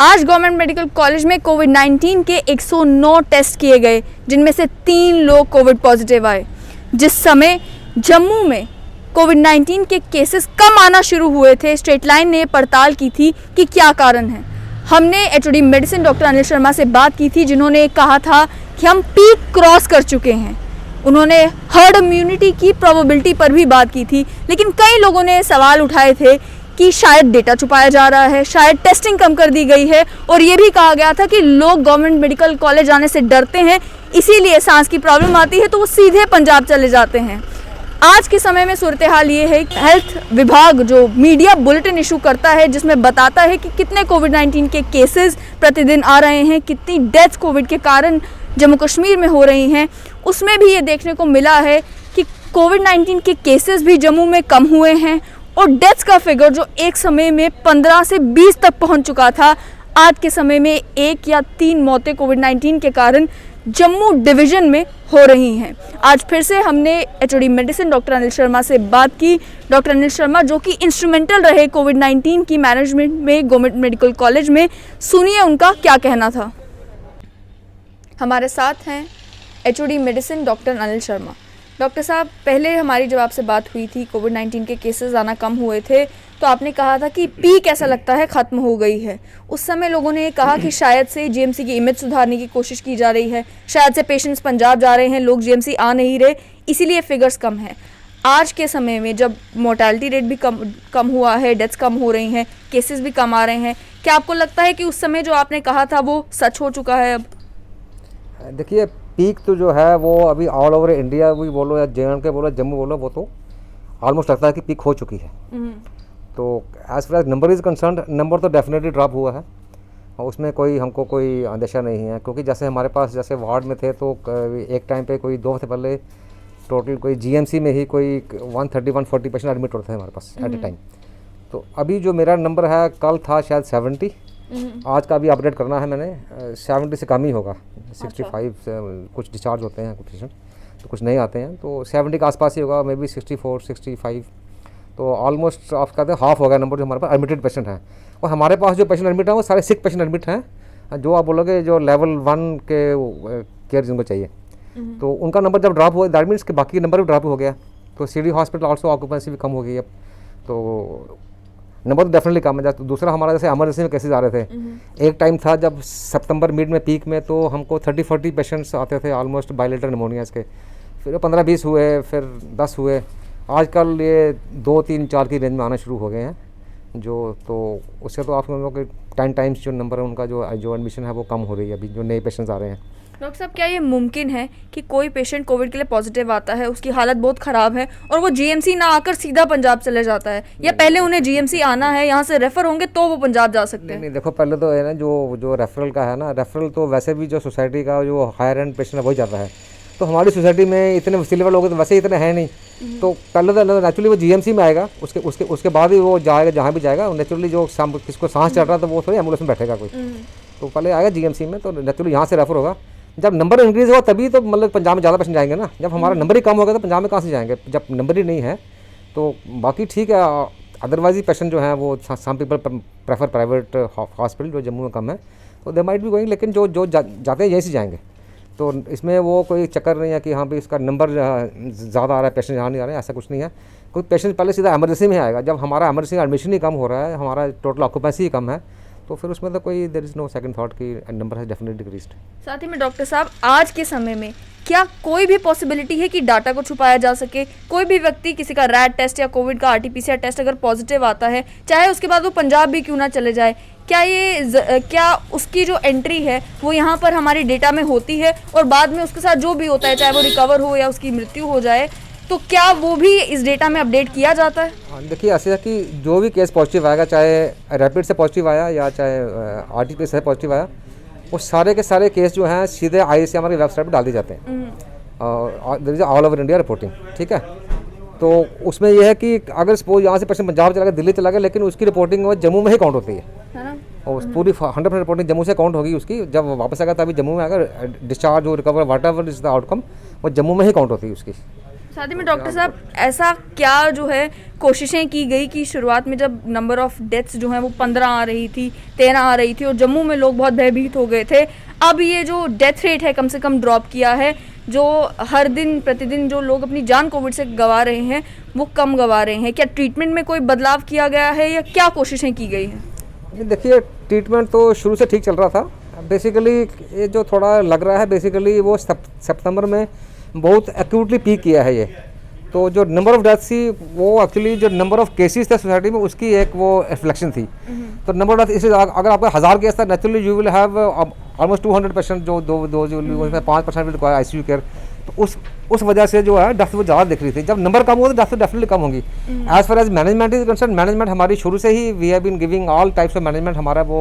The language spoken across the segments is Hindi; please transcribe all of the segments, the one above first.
आज गवर्नमेंट मेडिकल कॉलेज में कोविड-19 के 109 टेस्ट किए गए, जिनमें से 3 लोग कोविड पॉजिटिव आए। जिस समय जम्मू में कोविड-19 के केसेस कम आना शुरू हुए थे, स्ट्रेट लाइन ने पड़ताल की थी कि क्या कारण है। हमने HOD medicine doctor Anil Sharma से बात की थी, जिन्होंने कहा था कि हम पीक क्रॉस कर चुके हैं। उन्होंने हर्ड इम्यूनिटी की प्रोबेबिलिटी पर भी बात की थी, लेकिन कई लोगों ने सवाल उठाए थे कि शायद डेटा छुपाया जा रहा है, शायद टेस्टिंग कम कर दी गई है, और ये भी कहा गया था कि लोग गवर्नमेंट मेडिकल कॉलेज आने से डरते हैं, इसीलिए सांस की प्रॉब्लम आती है तो वो सीधे पंजाब चले जाते हैं। आज के समय में सूरत हाल ये है, हेल्थ विभाग जो मीडिया बुलेटिन इशू करता है, जिसमें बताता है कि कितने कोविड-19 के केसेस प्रतिदिन आ रहे हैं, कितनी डेथ्स कोविड के कारण जम्मू कश्मीर में हो रही हैं, उसमें भी ये देखने को मिला है कि कोविड-19 के केसेस भी जम्मू में कम हुए हैं, और डेथ्स का फिगर जो एक समय में 15 से 20 तक पहुंच चुका था, आज के समय में 1 या 3 मौतें कोविड-19 के कारण जम्मू डिवीज़न में हो रही हैं। आज फिर से हमने HOD medicine doctor Anil Sharma से बात की। डॉक्टर अनिल शर्मा जो कि इंस्ट्रूमेंटल रहे कोविड-19 की मैनेजमेंट में गवर्नमेंट मेडिकल कॉलेज में, सुनिए उनका क्या कहना था। हमारे साथ हैं HOD medicine doctor Anil Sharma. Doctor साहब, पहले हमारी जब आपसे बात हुई थी, कोविड-19 के केसेस आना कम हुए थे, तो आपने कहा था कि पीक ऐसा लगता है ख़त्म हो गई है। उस समय लोगों ने कहा कि शायद से जीएमसी की इमेज सुधारने की कोशिश की जा रही है, शायद से पेशेंट्स पंजाब जा रहे हैं, लोग जीएमसी आ नहीं रहे, इसीलिए फिगर्स कम हैं। आज के समय में जब मोर्टेलिटी रेट भी कम हुआ है, डेथ्स कम हो रही हैं, केसेस भी कम आ रहे हैं, क्या आपको लगता है कि उस समय जो आपने कहा था वो सच हो चुका है अब? देखिए, पीक तो जो है वो अभी ऑल ओवर इंडिया भी बोलो या जे.एंड.के बोलो, जम्मू बोलो, वो तो ऑलमोस्ट लगता है कि पीक हो चुकी है। तो as far as number is concerned, number तो डेफिनेटली ड्रॉप हुआ है, और उसमें हमको कोई अंदेशा नहीं है, क्योंकि जैसे हमारे पास जैसे वार्ड में थे तो एक टाइम पे कोई 2 हफ्ते पहले टोटल कोई जीएमसी में ही कोई 130-140 पेशेंट एडमिट होते थे हमारे पास एट ए टाइम। तो अभी जो मेरा नंबर है, कल था शायद 70, आज का भी अपडेट करना है मैंने, 70 से कम ही होगा। 65 से कुछ डिस्चार्ज होते हैं कुछ पेशेंट, तो कुछ नहीं आते हैं, तो 70 के आसपास ही होगा, मे बी 64, 65। तो ऑलमोस्ट आप कहते हैं हाफ हो गया नंबर जो हमारे पास एडमिटेड पेशेंट हैं। और हमारे पास जो पेशेंट एडमिट हैं वो सारे सिक पेशेंट एडमिट हैं, जो आप बोलोगे जो लेवल 1 के केयर जिनको चाहिए। तो उनका नंबर जब ड्रॉप हुआ, दैट मीन्स कि बाकी नंबर भी ड्रॉप हो गया। तो सिटी हॉस्पिटल ऑल्सो ऑक्यूपेंसी भी कम हो गई अब, तो नंबर तो डेफिनेटली कम है। तो दूसरा हमारा जैसे इमरजेंसी में केसेस आ रहे थे, एक टाइम था जब सितंबर मिड में पीक में, तो हमको 30-40 पेशेंट्स आते थे ऑलमोस्ट बायलेटरल निमोनियाज के, फिर 15-20 हुए, फिर 10 हुए, आजकल ये 2-3-4 की रेंज में आना शुरू हो गए हैं। तो उससे तो आप लोगों के 10 टाइम्स जो नंबर है उनका जो एडमिशन है वो कम हो रही है अभी, जो नए पेशेंट्स आ रहे हैं। डॉक्टर साहब, क्या ये मुमकिन है कि कोई पेशेंट कोविड के लिए पॉजिटिव आता है, उसकी हालत बहुत ख़राब है, और वो जीएमसी ना आकर सीधा पंजाब चले जाता है, या पहले उन्हें जीएमसी आना है, यहाँ से रेफर होंगे तो वो पंजाब जा सकते हैं? नहीं, देखो, पहले तो है ना, जो रेफरल का है ना, रेफरल तो वैसे भी जो सोसाइटी का जो हायर एंड पेशेंट है वही जाता है। तो हमारी सोसाइटी में इतने वसीले वाले लोग तो वैसे इतने हैं नहीं, तो पहले तो नेचुरली वो जीएमसी में आएगा, उसके बाद ही वो जाएगा जहाँ भी जाएगा। नेचुरली जो किसको सांस चढ़ रहा है तो वो थोड़ी एम्बुलेंस में बैठेगा कोई, तो पहले आएगा जीएमसी में, तो नेचुरली यहाँ से रेफर होगा। जब नंबर इंक्रीज़ होगा तभी तो मतलब पंजाब में ज़्यादा पेशेंट जाएंगे ना। जब हमारा नंबर ही कम होगा तो पंजाब में कहाँ से जाएंगे, जब नंबर ही नहीं है। तो बाकी ठीक है, अदरवाइज ही पेशेंट जो है वो some people prefer private hospital जो जम्मू में कम है, तो दे माइट भी गोइंग, लेकिन जो जाते हैं यहीं से जाएंगे। तो इसमें वो कोई चक्कर नहीं है कि हाँ भाई इसका नंबर ज़्यादा आ रहा है, पेशेंट यहाँ नहीं आ रहे हैं, ऐसा कुछ नहीं है। कोई पेशेंट पहले सीधा एमरजेंसी में आएगा, जब हमारा एमरजेंसी एडमिशन ही कम हो रहा है, हमारा टोटल ऑक्यूपेंसी ही कम है, तो फिर उसमें तो कोई there is no second thought कि नंबर हैज़ डेफिनेटली डिक्रीज्ड। साथ ही में डॉक्टर साहब, आज के समय में क्या कोई भी पॉसिबिलिटी है कि डाटा को छुपाया जा सके? कोई भी व्यक्ति, किसी का रैट टेस्ट या कोविड का आरटीपीसीआर टेस्ट अगर पॉजिटिव आता है, चाहे उसके बाद वो पंजाब भी क्यों ना चले जाए, क्या उसकी जो एंट्री है वो यहाँ पर हमारी डेटा में होती है, और बाद में उसके साथ जो भी होता है, चाहे वो रिकवर हो या उसकी मृत्यु हो जाए, तो क्या वो भी इस डेटा में अपडेट किया जाता है? देखिए, ऐसे है कि जो भी केस पॉजिटिव आएगा, चाहे रैपिड से पॉजिटिव आया या चाहे आरटीपीसीआर से पॉजिटिव आया, वो सारे के सारे केस जो हैं सीधे ICMR की वेबसाइट पर डाल दिए जाते हैं, ऑल ओवर इंडिया रिपोर्टिंग, ठीक है। तो उसमें यह है कि अगर सपोज यहाँ से पेशेंट पंजाब चला गया, दिल्ली चला गया, लेकिन उसकी रिपोर्टिंग वो जम्मू में ही काउंट होती है, और पूरी 100% रिपोर्टिंग जम्मू से काउंट होगी उसकी। जब वापस आएगा तभी जम्मू में आएगा, डिस्चार्ज हो, recover, what ever is the outcome, वो जम्मू में ही काउंट होती है उसकी। साथ ही में डॉक्टर साहब ऐसा क्या जो है कोशिशें की गई कि शुरुआत में जब नंबर ऑफ डेथ्स जो हैं वो 15 आ रही थी, 13 आ रही थी और जम्मू में लोग बहुत भयभीत हो गए थे, अब ये जो डेथ रेट है कम से कम ड्रॉप किया है, जो हर दिन प्रतिदिन जो लोग अपनी जान कोविड से गंवा रहे हैं वो कम गंवा रहे हैं, क्या ट्रीटमेंट में कोई बदलाव किया गया है या क्या कोशिशें की गई हैं? देखिए ट्रीटमेंट तो शुरू से ठीक चल रहा था। बेसिकली ये जो थोड़ा लग रहा है बेसिकली वो सितंबर में बहुत एक्यूटली पीक किया है ये। तो जो नंबर ऑफ डेथ्स थी वो एक्चुअली जो नंबर ऑफ केसेस थे सोसाइटी में उसकी एक वो रिफ्लेक्शन थी। तो नंबर ऑफ डेथ इससे अगर आपका 1000 केस था naturally you will have almost 200% जो 5% विल रिक्वायर आईसीयू केयर। तो उस वजह से जो है डेथ वो ज़्यादा दिख रही थी। जब नंबर कम होगा तो डेथ तो डेफिनेटली कम होगी। As far as management is concern, management हमारी शुरू से ही we have been giving all types of management. हमारा वो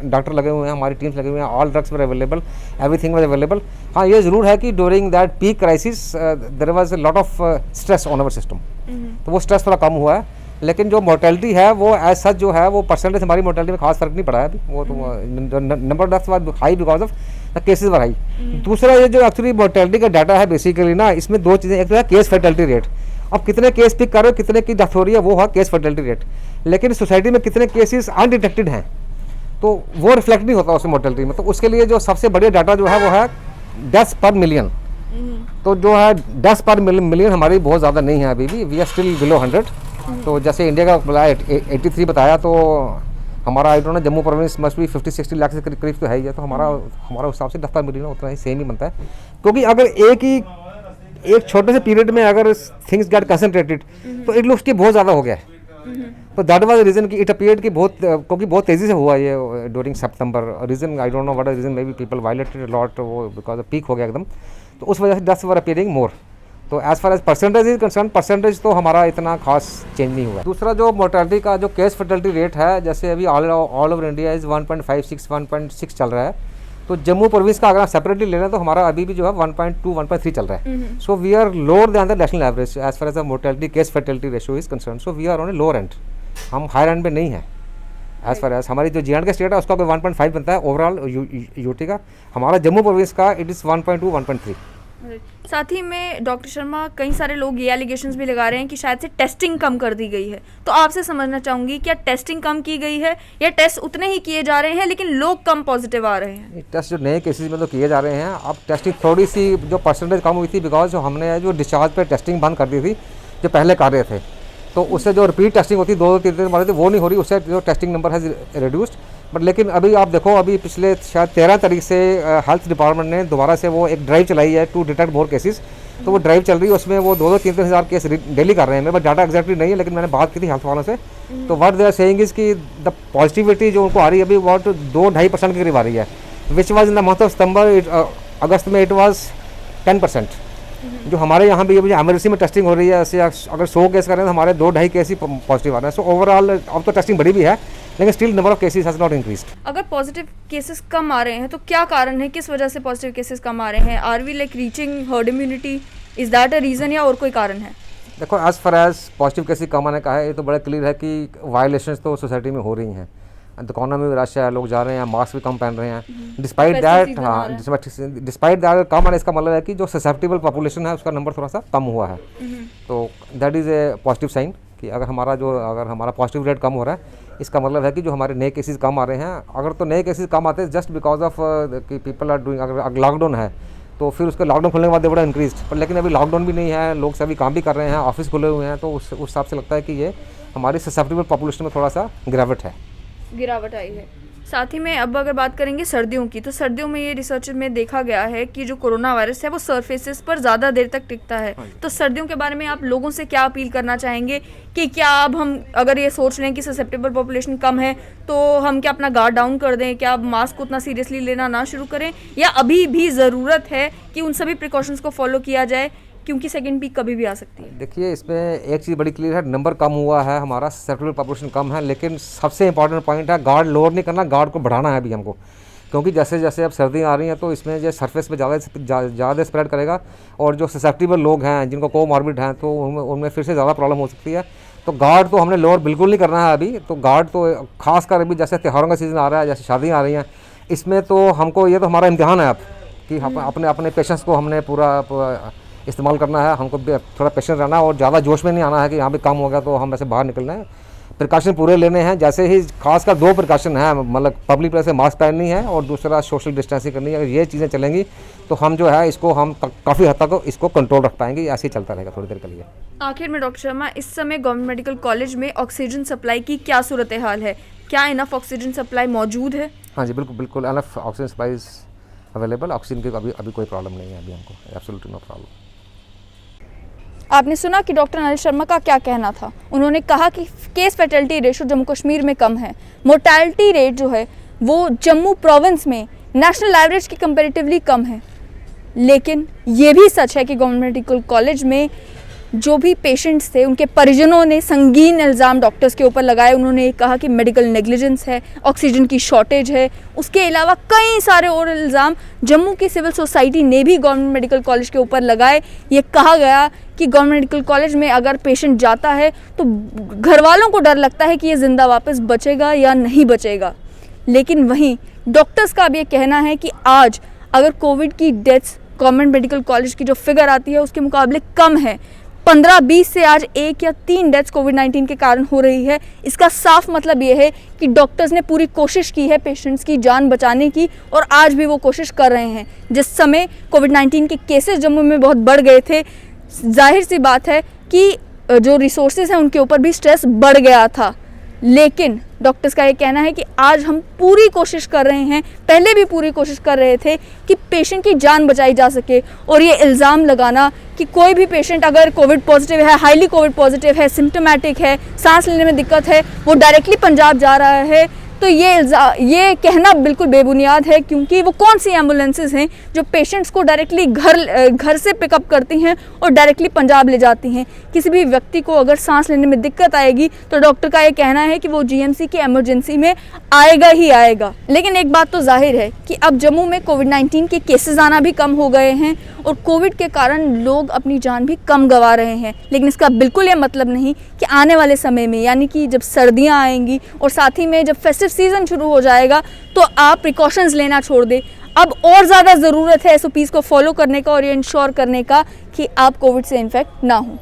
डॉक्टर लगे हुए हैं, हमारी टीम्स लगे हुए हैं, all drugs were available, everything was available. हाँ ये ज़रूर है कि during that peak crisis there was a lot of stress on our system. तो वो स्ट्रेस थोड़ा कम हुआ है, लेकिन जो मोर्टेलिटी है वो एज सच जो है वो परसेंटेज हमारी मोर्टेलिटी में खास फर्क नहीं पड़ा है अभी। वो तो number of deaths was high because of the cases were high. दूसरा ये जो एक्चुअली मोर्टेलिटी का डाटा है बेसिकली ना, इसमें दो चीज़ें, एक तो है केस फर्टिलिटी रेट। अब कितने केस पिक कर रहे हो, कितने की डेथ हो रही है, वो है केस फर्टिलिटी रेट। लेकिन सोसाइटी में कितने केसेस अनडिटेक्टेड हैं तो वो रिफ्लेक्ट नहीं होता उसमें मोर्टेलिटी में। तो उसके लिए जो सबसे बढ़िया डाटा जो है वो है डेथ्स पर मिलियन। तो जो है डेथ्स पर मिलियन हमारी बहुत ज़्यादा नहीं है अभी भी, वी आर स्टिल बिलो 100। तो जैसे इंडिया का बताया 83 बताया, तो हमारा I don't know Jammu province must भी 50-60 लाख से करीब तो है ही है। तो हमारा हिसाब से 10 पर मिलियन उतना ही सेम ही बनता है। क्योंकि अगर एक छोटे से पीरियड में अगर थिंग्स गेट कंसंट्रेटेड तो इट लुक्स की बहुत ज़्यादा हो गया है। तो दैट वाज रीज़न कि इट अपीयर्ड कि बहुत, क्योंकि बहुत तेज़ी से हुआ ये during September. Reason I don't know what is reason, may be people violated lot, वो बिकॉज पीक हो गया एकदम। तो उस वजह से डेथ्स वर अपीयरिंग मोर। तो as far as percentage is concerned, percentage तो हमारा इतना खास चेंज नहीं हुआ। दूसरा जो मोर्टेलिटी का जो केस फर्टिलिटी रेट है, जैसे अभी ऑल ओवर इंडिया इज़ 1.56 चल रहा है। तो जम्मू प्रोविंस का अगर आप सेपरेटली ले रहे हैं तो हमारा अभी भी जो है 1.2 1.3 चल रहा है। So we are lower than the national average as far as the mortality case fertility ratio is concerned. So we are on a lower end, हम हायर एंड पे नहीं है। एज फार एज हमारी जो J&K स्टेट है उसका कोई 1.5 बनता है ओवरऑल यूटी का। हमारा जम्मू प्रोविंस का इट इज़ 1.2 1.3। साथ ही में डॉक्टर शर्मा कई सारे लोग ये एलिगेशंस भी लगा रहे हैं कि शायद से टेस्टिंग कम कर दी गई है। तो आपसे समझना चाहूँगी क्या टेस्टिंग कम की गई है या टेस्ट उतने ही किए जा रहे हैं लेकिन लोग कम पॉजिटिव आ रहे हैं? टेस्ट जो नए केसेस में तो किए जा रहे हैं। अब टेस्टिंग थोड़ी सी जो परसेंटेज कम हुई थी बिकॉज जो हमने जो डिस्चार्ज पे टेस्टिंग बंद कर दी थी जो पहले कर रहे थे, तो उससे जो रिपीट टेस्टिंग होती 2-3 दिन बाद वो नहीं हो रही, उससे जो टेस्टिंग नंबर है रिड्यूस्ड। बट लेकिन अभी आप देखो अभी पिछले शायद 13 तारीख से हेल्थ डिपार्टमेंट ने दोबारा से वो एक ड्राइव चलाई है टू डिटेक्ट मोर केसेस। तो वो ड्राइव चल रही है, उसमें वो 2-3 हज़ार केस डेली कर रहे हैं। मेरे पास डाटा एक्जैक्टली नहीं है, लेकिन मैंने बात की थी हेल्थ वालों से। तो what they are saying is कि द पॉजिटिविटी जो उनको आ रही है अभी वो 2-2.5% के करीब आ रही है, which was in the month of September. अगस्त में इट वाज 10%। जो हमारे यहाँ भी अभी एमरजेंसी में टेस्टिंग हो रही है, ऐसे अगर 100 केस कर रहे हैं तो हमारे 2-2.5 केस ही पॉजिटिव आ रहे हैं। सो ओवरऑल अब तो टेस्टिंग बढ़ी भी है, लेकिन still number of cases has not increased. अगर पॉजिटिव केसेस कम आ रहे हैं तो क्या कारण है, किस वजह से पॉजिटिव केसेस कम आ रहे हैं? Are we like reaching herd immunity, is that a reason या और कोई कारण है? देखो as far as positive cases कम आने का है, ये तो बड़ा क्लियर है कि वायलेशंस तो सोसाइटी में हो रही हैं। दुकानों में भी रश है, लोग जा रहे हैं, मास्क भी कम पहन रहे हैं। डिस्पाइट दैट, हाँ डिस्पाइट दैट कम आने इसका मतलब है कि जो ससेप्टेबल पॉपुलेशन है उसका नंबर थोड़ा सा कम हुआ है। तो that is a positive sign कि अगर हमारा पॉजिटिव रेट कम हो रहा है इसका मतलब है कि जो हमारे नए केसेस कम आ रहे हैं। अगर तो नए केसेस कम आते हैं जस्ट बिकॉज ऑफ कि पीपल आर डूइंग, अगर लॉकडाउन है तो फिर उसका लॉकडाउन खुलने के बाद बड़ा इंक्रीज, पर लेकिन अभी लॉकडाउन भी नहीं है, लोग सभी काम भी कर रहे हैं, ऑफिस खुले हुए हैं। तो उस हिसाब से लगता है कि ये हमारी ससेप्टेबल पॉपुलेशन में थोड़ा सा गिरावट आई है। साथ ही में अब अगर बात करेंगे सर्दियों की, तो सर्दियों में ये रिसर्च में देखा गया है कि जो कोरोना वायरस है वो सरफेसेस पर ज़्यादा देर तक टिकता है। तो सर्दियों के बारे में आप लोगों से क्या अपील करना चाहेंगे कि क्या अब हम अगर ये सोच लें कि ससेप्टेबल पॉपुलेशन कम है तो हम क्या अपना गार्ड डाउन कर दें, क्या अब मास्क को उतना सीरियसली लेना ना शुरू करें, या अभी भी ज़रूरत है कि उन सभी प्रिकॉशंस को फॉलो किया जाए क्योंकि सेकंड पीक कभी भी आ सकती है? देखिए इसमें एक चीज़ बड़ी क्लियर है, नंबर कम हुआ है, हमारा ससेप्टेबल पॉपुलेशन कम है, लेकिन सबसे इंपॉर्टेंट पॉइंट है गार्ड लोअर नहीं करना, गार्ड को बढ़ाना है अभी हमको। क्योंकि जैसे जैसे अब सर्दियाँ आ रही हैं तो इसमें जो सरफेस पे ज़्यादा स्प्रेड करेगा, और जो ससेप्टेबल लोग हैं जिनको कोमॉर्बिड हैं तो उनमें फिर से ज़्यादा प्रॉब्लम हो सकती है। तो गार्ड तो हमने लोअर बिल्कुल नहीं करना है अभी। तो गार्ड तो खासकर अभी जैसे त्योहारों का सीज़न आ रहा है, जैसे शादियाँ आ रही हैं, इसमें तो हमको ये तो हमारा इम्तिहान है अब कि अपने पेशेंट्स को हमने पूरा इस्तेमाल करना है, हमको भी थोड़ा पेशेंस रहना है और ज़्यादा जोश में नहीं आना है कि यहाँ पे काम हो गया तो हम ऐसे बाहर निकलना है। प्रिकॉशन पूरे लेने हैं, जैसे ही खासकर 2 प्रिकॉशन हैं, मतलब पब्लिक प्लेस में मास्क पहननी है और दूसरा सोशल डिस्टेंसिंग करनी है। अगर ये चीज़ें चलेंगी तो हम जो है इसको हम काफ़ी हद तक इसको कंट्रोल रख पाएंगे। ऐसे ही चलता रहेगा थोड़ी देर के लिए। आखिर में डॉक्टर शर्मा, इस समय गवर्नमेंट मेडिकल कॉलेज में ऑक्सीजन सप्लाई की क्या सूरत हाल है? क्या इनफ ऑक्सीजन सप्लाई मौजूद है? हाँ जी, बिल्कुल बिल्कुल enough oxygen supply is available. Oxygen की अभी कोई प्रॉब्लम नहीं है, अभी हमको एब्सोल्युटली नो प्रॉब्लम। आपने सुना कि डॉक्टर अनिल शर्मा का क्या कहना था। उन्होंने कहा कि case fatality ratio Jammu Kashmir में कम है, मोर्टैलिटी रेट जो है वो जम्मू प्रोविंस में नेशनल एवरेज की कंपैरेटिवली कम है। लेकिन ये भी सच है कि गवर्नमेंट मेडिकल कॉलेज में जो भी पेशेंट्स थे उनके परिजनों ने संगीन इल्ज़ाम डॉक्टर्स के ऊपर लगाए। उन्होंने कहा कि मेडिकल नेग्लिजेंस है, ऑक्सीजन की शॉर्टेज है, उसके अलावा कई सारे और इल्ज़ाम जम्मू की सिविल सोसाइटी ने भी गवर्नमेंट मेडिकल कॉलेज के ऊपर लगाए। ये कहा गया कि गवर्नमेंट मेडिकल कॉलेज में अगर पेशेंट जाता है तो घर वालों को डर लगता है कि ये ज़िंदा वापस बचेगा या नहीं बचेगा। लेकिन वहीं डॉक्टर्स का भी ये कहना है कि आज अगर कोविड की डेथ्स गवर्नमेंट मेडिकल कॉलेज की जो फिगर आती है उसके मुकाबले कम है, 15-20 से आज 1 या 3 डेथ्स कोविड-19 के कारण हो रही है। इसका साफ मतलब ये है कि डॉक्टर्स ने पूरी कोशिश की है पेशेंट्स की जान बचाने की और आज भी वो कोशिश कर रहे हैं। जिस समय कोविड-19 के केसेस जम्मू में बहुत बढ़ गए थे, जाहिर सी बात है कि जो रिसोर्सेज हैं उनके ऊपर भी स्ट्रेस बढ़ गया था। लेकिन डॉक्टर्स का ये कहना है कि आज हम पूरी कोशिश कर रहे हैं, पहले भी पूरी कोशिश कर रहे थे कि पेशेंट की जान बचाई जा सके। और ये इल्ज़ाम लगाना कि कोई भी पेशेंट अगर कोविड पॉजिटिव है, हाईली कोविड पॉजिटिव है, सिम्टोमेटिक है, सांस लेने में दिक्कत है, वो डायरेक्टली पंजाब जा रहा है, तो ये कहना बिल्कुल बेबुनियाद है। क्योंकि वो कौन सी एम्बुलेंसेज हैं जो पेशेंट्स को डायरेक्टली घर से पिकअप करती हैं और डायरेक्टली पंजाब ले जाती हैं। किसी भी व्यक्ति को अगर सांस लेने में दिक्कत आएगी तो डॉक्टर का ये कहना है कि वो जीएमसी की इमरजेंसी में आएगा ही आएगा। लेकिन एक बात तो जाहिर है कि अब जम्मू में कोविड-19 के केसेस आना भी कम हो गए हैं और कोविड के कारण लोग अपनी जान भी कम गंवा रहे हैं। लेकिन इसका बिल्कुल ये मतलब नहीं कि आने वाले समय में, यानी कि जब सर्दियां आएंगी और साथ ही में जब फेस्टिव सीजन शुरू हो जाएगा, तो आप प्रिकॉशंस लेना छोड़ दें। अब और ज़्यादा ज़रूरत है एसओपीज़ को फॉलो करने का और ये इंश्योर करने का कि आप कोविड से इन्फेक्ट ना हो।